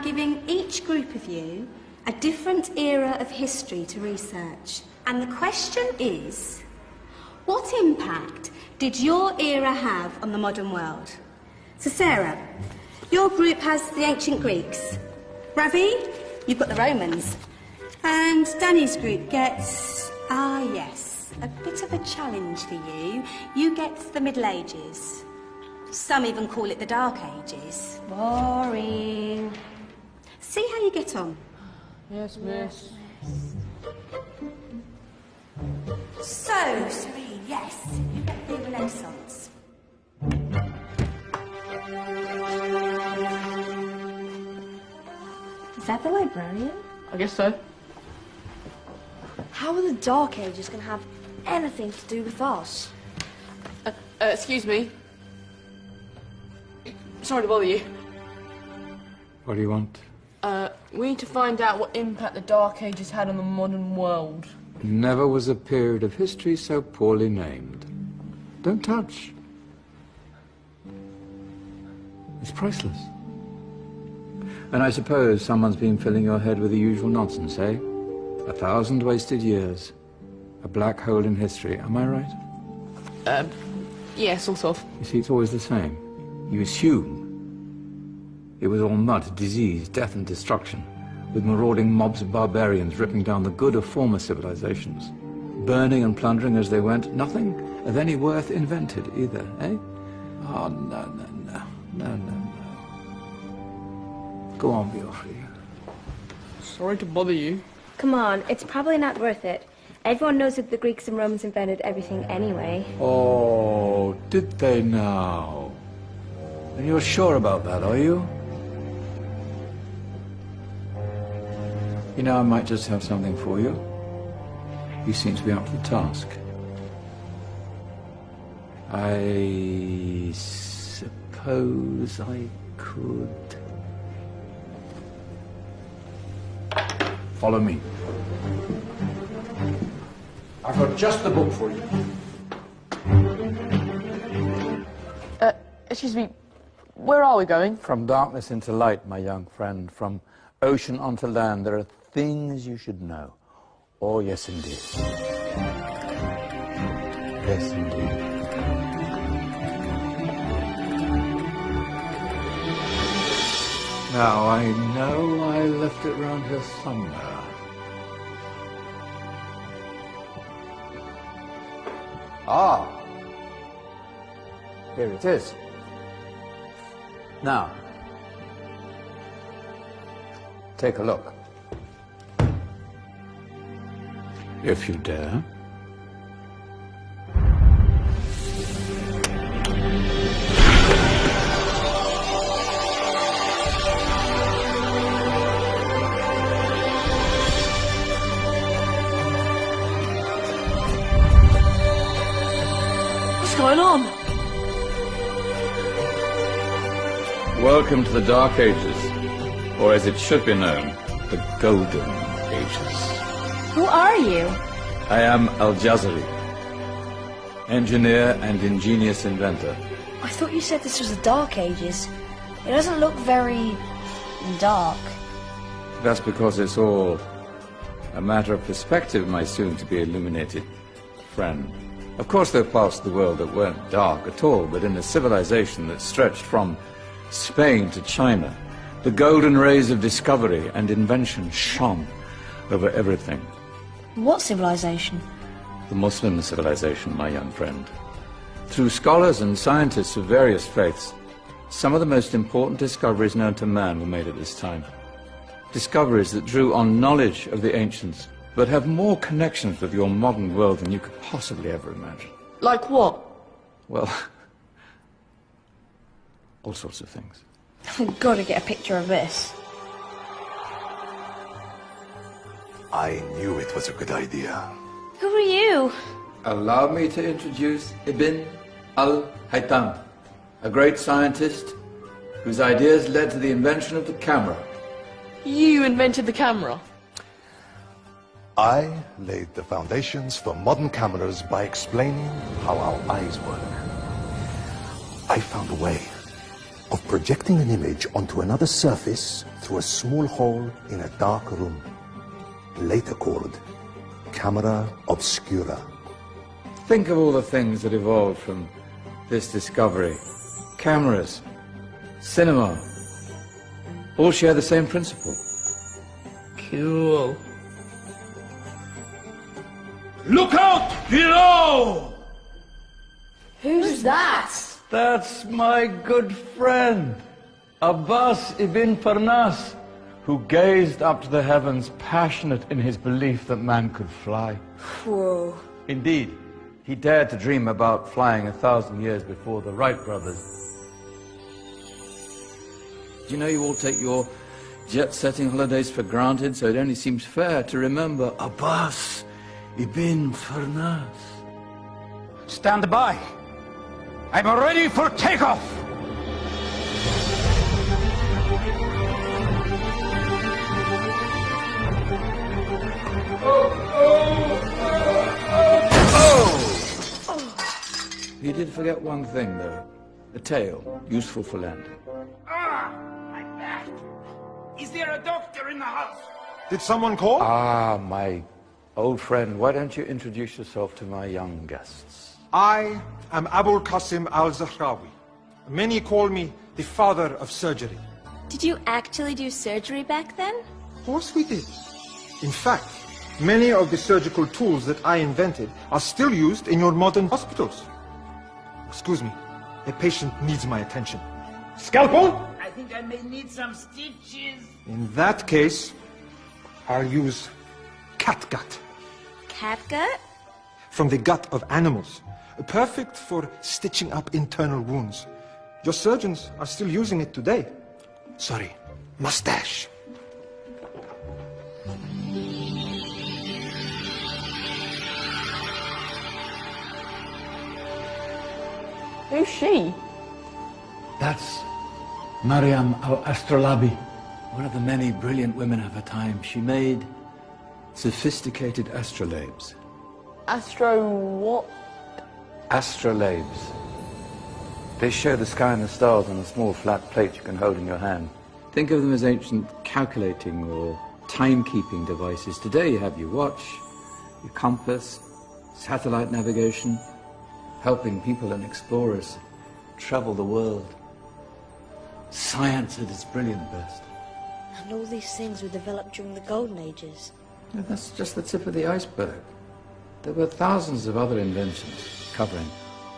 giving each group of you a different era of history to research. And the question is, what impact did your era have on the modern world? So Sarah, your group has the ancient Greeks. Ravi, you've got the Romans. And Danny's group gets, yes, a bit of a challenge for you. You get the Middle Ages. Some even call it the Dark Ages. Boring. See how you get on. Yes, miss. So, Serene, yes, you get the Renaissance. Is that the librarian? I guess so. How are the Dark Ages going to have anything to do with us? Excuse me. Sorry to bother you. What do you want? We need to find out what impact the Dark Ages had on the modern world. Never was a period of history so poorly named. Don't touch. It's priceless. And I suppose someone's been filling your head with the usual nonsense, eh? 1,000 wasted years. A black hole in history, am I right? Yeah, sort of. You see, it's always the same. You assume it was all mud, disease, death and destruction, with marauding mobs of barbarians ripping down the good of former civilizations, burning and plundering as they went, nothing of any worth invented either, eh? Oh, no. Go on, Biofri. Sorry to bother you. Come on, it's probably not worth it. Everyone knows that the Greeks and Romans invented everything anyway. Oh, did they now? And you're sure about that, are you? You know, I might just have something for you. You seem to be up to the task. I suppose I could... Follow me. I've got just the book for you. Excuse me, where are we going? From darkness into light, my young friend. From ocean onto land, there are things you should know. Oh, yes, indeed. Yes, indeed. Now, I know I left it round here somewhere. Ah! Here it is. Now, take a look. If you dare. What's going on? Welcome to the Dark Ages, or as it should be known, the Golden Ages. Who are you? I am Al-Jazari, engineer and ingenious inventor. I thought you said this was the Dark Ages. It doesn't look very... dark. That's because it's all a matter of perspective, my soon-to-be illuminated friend. Of course, there are parts of the world that weren't dark at all, but in a civilization that stretched from Spain to China, the golden rays of discovery and invention shone over everything. What civilization? The Muslim civilization, my young friend. Through scholars and scientists of various faiths, some of the most important discoveries known to man were made at this time. Discoveries that drew on knowledge of the ancients, but have more connections with your modern world than you could possibly ever imagine. Like what? Well, all sorts of things. I've got to get a picture of this. I knew it was a good idea. Who are you? Allow me to introduce Ibn al-Haytham, a great scientist whose ideas led to the invention of the camera. You invented the camera? I laid the foundations for modern cameras by explaining how our eyes work. I found a way of projecting an image onto another surface through a small hole in a dark room, later called camera obscura. Think of all the things that evolved from this discovery. Cameras, cinema, all share the same principle. Cool. Look out below! Who's that? That's my good friend, Abbas ibn Farnas, who gazed up to the heavens, passionate in his belief that man could fly. Whoa. Indeed, he dared to dream about flying 1,000 years before the Wright brothers. Do you know you all take your jet-setting holidays for granted, so it only seems fair to remember Abbas ibn Farnas. Stand by. I'm ready for takeoff. You did forget one thing, though. A tail, useful for landing. My back. Is there a doctor in the house? Did someone call? Ah, my old friend, why don't you introduce yourself to my young guests? I am Abul Qasim al-Zahrawi. Many call me the father of surgery. Did you actually do surgery back then? Of course we did. In fact, many of the surgical tools that I invented are still used in your modern hospitals. Excuse me, a patient needs my attention. Scalpel? I think I may need some stitches. In that case, I'll use catgut. Catgut? From the gut of animals. Perfect for stitching up internal wounds. Your surgeons are still using it today. Sorry, mustache. Who's she? That's Maryam al-Astrolabi, one of the many brilliant women of her time. She made sophisticated astrolabes. Astro what? Astrolabes. They show the sky and the stars on a small flat plate you can hold in your hand. Think of them as ancient calculating or timekeeping devices. Today you have your watch, your compass, satellite navigation, helping people and explorers travel the world. Science at its brilliant best. And all these things were developed during the Golden Ages. Yeah, that's just the tip of the iceberg. There were thousands of other inventions covering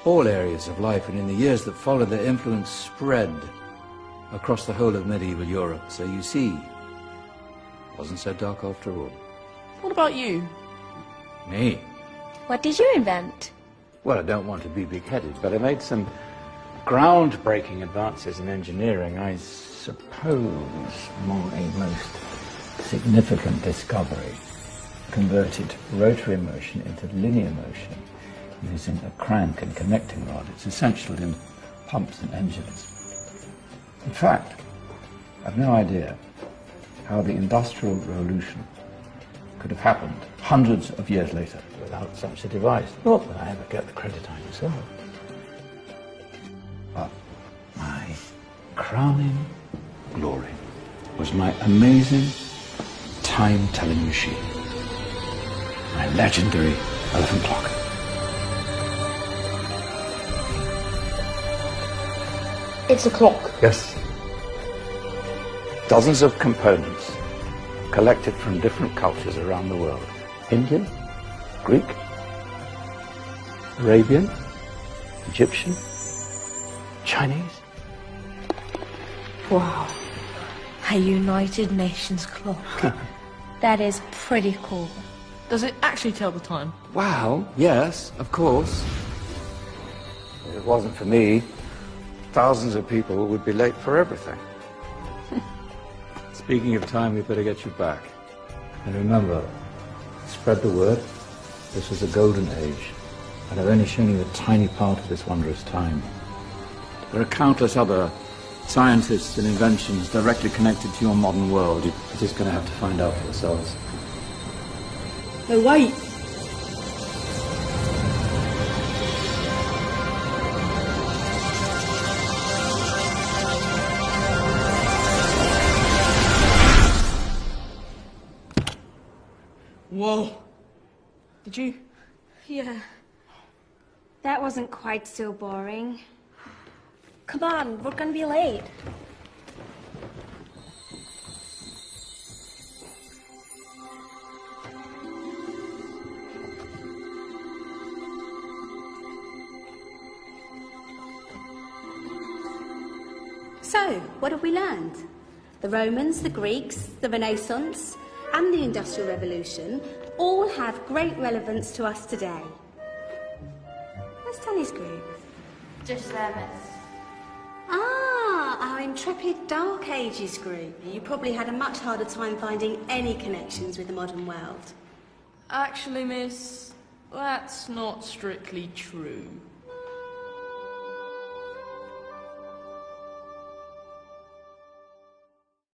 all areas of life, and in the years that followed, their influence spread across the whole of medieval Europe. So you see, it wasn't so dark after all. What about you? Me? What did you invent? Well, I don't want to be big-headed, but I made some groundbreaking advances in engineering. I suppose my most significant discovery converted rotary motion into linear motion using a crank and connecting rod. It's essential in pumps and engines. In fact, I've no idea how the Industrial Revolution could have happened hundreds of years later without such a device. Not that I ever get the credit I deserve. But my crowning glory was my amazing time-telling machine. My legendary elephant clock. It's a clock. Yes. Dozens of components collected from different cultures around the world. Indian, Greek, Arabian, Egyptian, Chinese. Wow. A United Nations clock. That is pretty cool. Does it actually tell the time? Well, yes, of course. If it wasn't for me, thousands of people would be late for everything. Speaking of time, we better get you back. And remember, spread the word. This was a golden age, and I've only shown you a tiny part of this wondrous time. There are countless other scientists and inventions directly connected to your modern world. You're just going to have to find out for yourselves. No, wait. Whoa. Did you? Yeah. That wasn't quite so boring. Come on, we're gonna be late. So, what have we learned? The Romans, the Greeks, the Renaissance, and the Industrial Revolution all have great relevance to us today. Where's Danny's group? Just there, miss. Ah, our intrepid Dark Ages group. You probably had a much harder time finding any connections with the modern world. Actually, miss, that's not strictly true.